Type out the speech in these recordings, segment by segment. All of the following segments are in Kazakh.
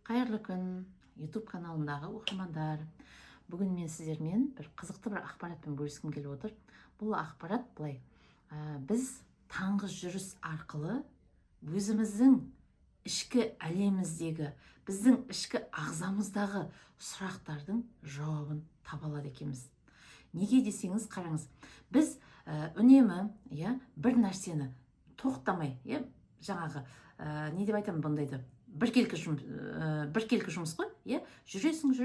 Қайырлы күн, YouTube каналындағы оқырмандар. Бүгін мен сіздермен бір қызықты бір ақпаратпен бөліскім келіп отыр. Бұл ақпарат былай. Біз таңғы жүріс арқылы өзіміздің ішкі әлеміміздегі, біздің ішкі ағзамыздағы сұрақтардың жауабын таба алады екенбіз. Неге десеңіз, қараңыз, біз үнемі бір нәрсені тоқтамай, жаңағы не деп айтамын бұндайды, біркелкі жұмыс қой, жүресің,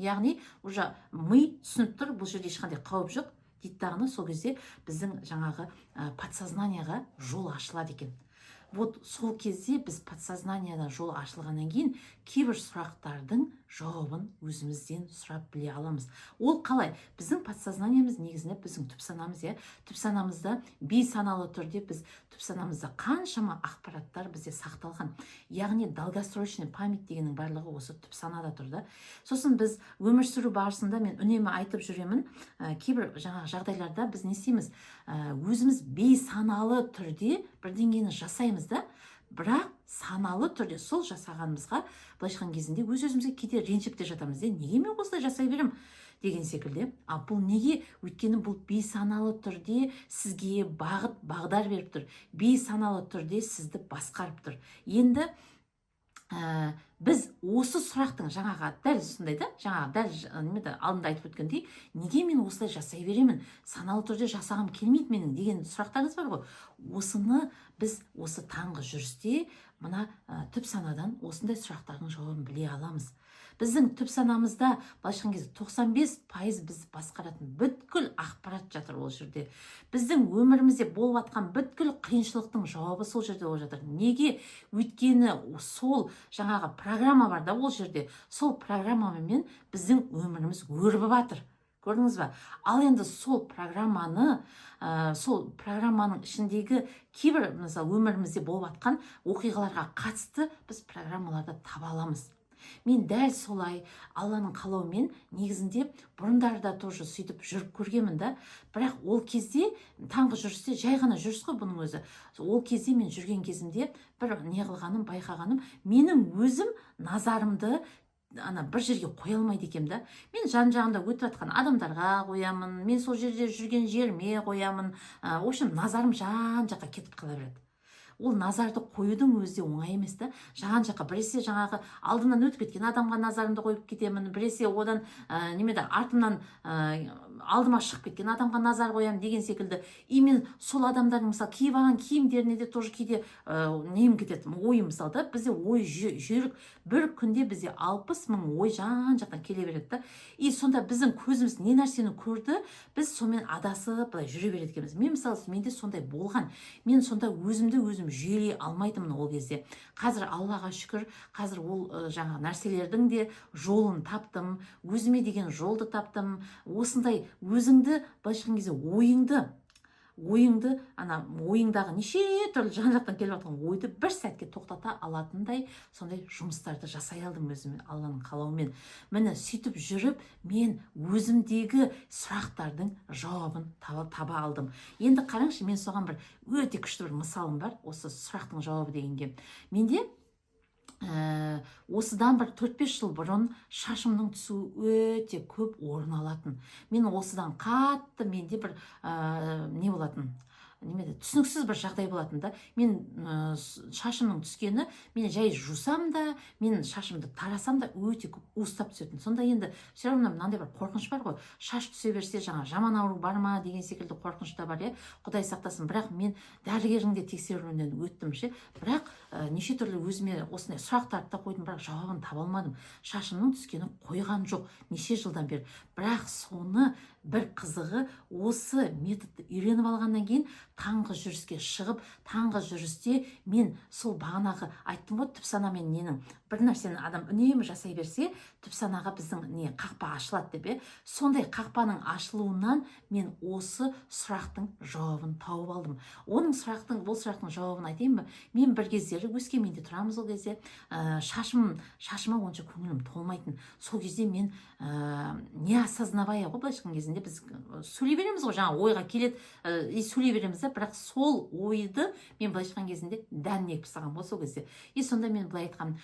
яғни уже ми түсініп тұр, бұл жерде ешқандай қауіп жоқ дейді дағыны. Сол кезде біздің жаңағы подсознанияға жол ашылады екен. Вот сол кезде біз подсознанияда жол ашылғаннан кейін кейбір сұрақтардың жауабын өзімізден сұрап біле аламыз. Ол қалай? Біздің подсознаниямыз негізінде біздің түп санамыз, түп санамызда бейсаналы түрде біз түп санамызда қаншама ақпараттар бізде сақталған. Яғни долгосрочный память дегеннің барлығы осы түп санада тұрды. Сосын біз өмір сүру барысында мен үнемі айтып жүремін, кейбір жаңағы жағдайларда біз не істейміз? Өзіміз бейсаналы түрде бірдеңені жасаймыз да, бірақ саналы түрде сол жасағанымызға былайша айтқан кезінде өз-өзімізге кейде ренжіп те жатамыз. Неге мен осылай жасай берем деген секілді. Бұл неге? Өйткені бұл бейсаналы түрде сізге бағдар беріп тұр. Бейсаналы түрде сізді басқарып тұр. Енді біз осы сұрақтың жаңағы дәл сондай да, алдында айтып өткендей, неге мен осылай жасай беремін, саналы түрде жасағым келмейді менің деген сұрақтарыңыз бар ғой. Осыны біз осы таңғы жүрісте мына түп санадан осындай сұрақтардың жауабын біле аламыз. Біздің түп санамызда былайша айтқан кезде 95% бізді басқаратын бүткіл ақпарат жатыр ол жерде. Біздің өмірімізде болып жатқан бүткіл қиыншылықтың жауабы сол жерде болып жатыр. Неге? Өйткені сол жаңағы программа бар да ол жерде. Сол программамен біздің өміріміз өрбіп жатыр. Көрдіңіз ба? Ал енді сол программаның ішіндегі кейбір өмірімізде болып жатқан оқиғаларға қатысты біз программаларды таба аламыз. Мен дәл солай Алланың қалауымен негізінде бұрындарда тоже сөйтіп жүріп көргенмін да, бірақ ол кезде таңғы жүрісте жай ғана жүріс қой бұның өзі. Ол кезде мен жүрген кезімде бір неғылғаным, байқағаным, менің өзім назарымды бір жерге қоя алмайды екем да. Мен жан-жағында өтіп жатқан адамдарға қоямын, мен сол жерде жүрген жеріме қоямын. В общем, назарым жан-жаққа кетіп қала береді. Ол назарды қоюдың өзі оңай емес та. Жан-жаққа біресе жаңағы алдымнан өтіп кеткен адамға назарымды қойып кетемін, біресе одан артымнан алдыма шығып кеткен адамға назар қоямын деген секілді. И мен сол адамдардың мысалы киіп алған киімдеріне де тоже кейде нем кетеді, ойым мысалы да. Бізде ой жүйрік, бір күнде бізде 60 мың ой жан-жақтан келе береді да. И сонда біздің көзіміз не нәрсені көрді, біз сонымен адасып былай жүре береді екенбіз. Мен мысалы менде сондай болған. Мен сонда өзімді жүйелей алмайтынмын ол кезде. Қазір Аллаға шүкір, қазір ол жаңа нәрселердің де жолын таптым, өзіме деген жолды таптым. Осындай өзіңді былайша айтқан кезде ойыңдағы неше түрлі жан-жақтан келіп жатқан ойды бір сәтке тоқтата алатындай сондай жұмыстарды жасай алдым өзіме Алланың қалауымен. Міне сөйтіп жүріп мен өзімдегі сұрақтардың жауабын таба алдым. Енді қараңызшы, мен соған бір өте күшті бір мысалым бар, осы сұрақтың жауабы дегенге. Менде осыдан бір 4-5 жыл бұрын шашымның түсу өте көп орын алатын. Мен осыдан қатты менде бір не болатын, түсініксіз бір жағдай болатын да. Мен шашымның түскені, мен жай жусам да, мен шашымды тарасам да өте көп уыстап түсетін. Сонда енді все равно мынандай бір қорқыныш бар ғой. Шаш түсе берсе жаңа жаман ауру бар ма деген секілді қорқыныш та бар, Құдай сақтасын. Бірақ мен дәрігердің де тексеруінен өттім бірақ неше түрлі өзіме осындай сұрақтарды да қойдым, бірақ жауабын таба алмадым. Шашымның түскені қойған жоқ неше жылдан бері. Бірақ соны бір қызығы осы методты үйреніп алғаннан кейін таңғы жүріске шығып, таңғы жүрісте мен сол бағанағы айттым ғой, түп санамен ненің бір нәрсені адам үнемі жасай берсе, түп санаға біздің қақпа ашылады деп. Сондай қақпаның ашылуынан мен осы сұрақтың жауабын тауып алдым. Бұл сұрақтың жауабын айтайын ба? Мен бір кездері қазір өскеменде тұрамыз ол кезде. Шашыма онша көңілім толмайтын. Сол кезде мен не осознавая ғой, былайша айтқан кезінде біз сөйлей береміз ғой, жаңа ойға келеді и сөйлей береміз да, бірақ сол ойды мен былайша айтқан кезінде дәніне екіп тастағанмын ғой сол кезде. И сонда мен былай айтқам,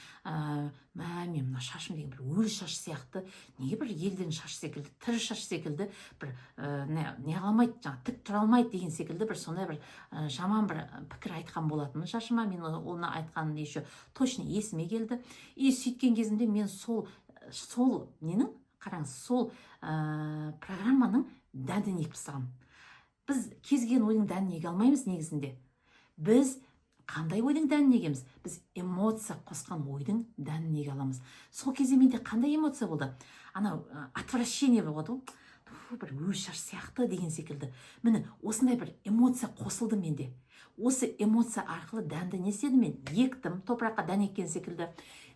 мен мына шашым деген бір өлі шаш сияқты, неге бір елдердің шаш секілді, тірі шаш секілді бір не қылмайды, жаңа тік тұра алмайды деген секілді бір сондай бір жаман бір пікір айтқан болатынмын шашыма. Мен оны айтқаным еще точно есіме келді. И сөйткен кезімде мен сол ненің, қараңыз, сол программаның дәнін екіп тастағанмын. Біз кез келген ойдың дәнін еге алмаймыз негізінде. Біз қандай ойдың дәнін егеміз? Біз эмоция қосқан ойдың дәнін еге аламыз. Сол кезде менде қандай эмоция болды? Анау отвращение болады ғой, бір өлі шаш сияқты деген секілді. Міне осындай бір эмоция қосылды менде. Осы эмоция арқылы дәнді не істедім мен? Ектім, топыраққа дән еккен секілді.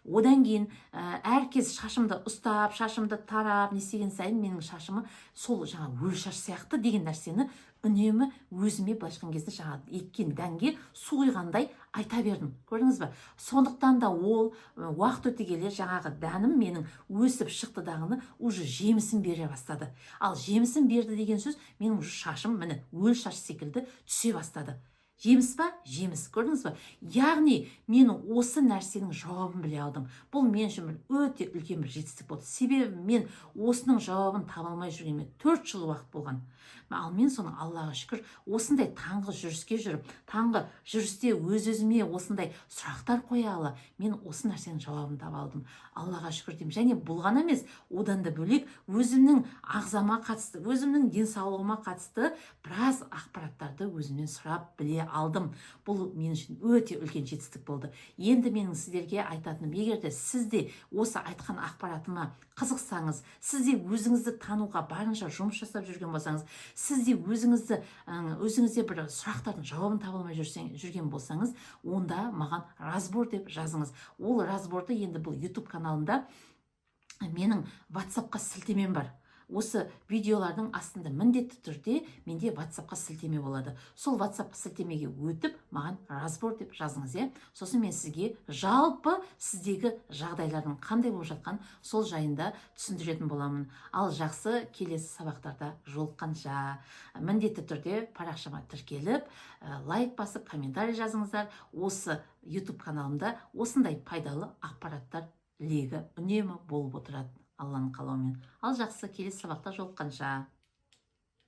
Одан кейін әркез шашымды ұстап, шашымды тарап, не істеген сайын менің шашымы сол жаңа өлі шаш сияқты деген нәрсені үнемі өзіме былайша айтқан кезде жаңа еккен дәнге су құйғандай айта бердім. Көрдіңіз бе? Сондықтан да ол уақыт өте келе жаңағы дәнім менің өсіп шықты дағыны уже жемісін бере бастады. Ал жемісін берді деген сөз, менің уже шашым міне өлі шаш секілді түсе бастады. Жеміс па? Жеміс. Көрдіңіз ба? Яғни мен осы нәрсенің жауабын біле алдым. Бұл мен үшін өте үлкен бір жетістік болды. Себебі мен осының жауабын таба алмай жүргеніме 4 жыл уақыт болған. Ал мен соны Аллаға шүкір осындай таңғы жүріске жүріп, таңғы жүрісте өз-өзіме осындай сұрақтар қоя ала, мен осы нәрсенің жауабын таба алдым. Аллаға шүкір деймін. Және бұл ғана емес, одан да бөлек өзімнің ағзама қатысты, өзімнің денсаулығыма қатысты біраз ақпараттарды өзімнен сұрап біле алдым. Бұл мен үшін өте үлкен жетістік болды. Енді менің сіздерге айтатыным, егер де сіз де осы айтқан ақпаратыма қызықсаңыз, сіз де өзіңізді тануға барынша жұмыс жасап жүрген болсаңыз, сіз де өзіңізде бір сұрақтардың жауабын таба алмай жүрген болсаңыз, онда маған разбор деп жазыңыз. Ол разборды енді бұл YouTube каналында менің WhatsApp-қа сілтемем бар. Осы видеолардың астында міндетті түрде менде WhatsApp-қа сілтеме болады. Сол WhatsApp-қа сілтемеге өтіп, маған разбор деп жазыңыз, Сосын мен сізге жалпы сіздегі жағдайлардың қандай болып жатқан сол жайында түсіндіретін боламын. Ал жақсы, келесі сабақтарда жолыққанша міндетті түрде парақшама тіркеліп, лайк басып, комментарий жазыңыздар. Осы YouTube каналымда осындай пайдалы ақпараттар легі үнемі болып отырады. Алланың қалауымен. Ал жақсы, келесі сабақта жолыққанша.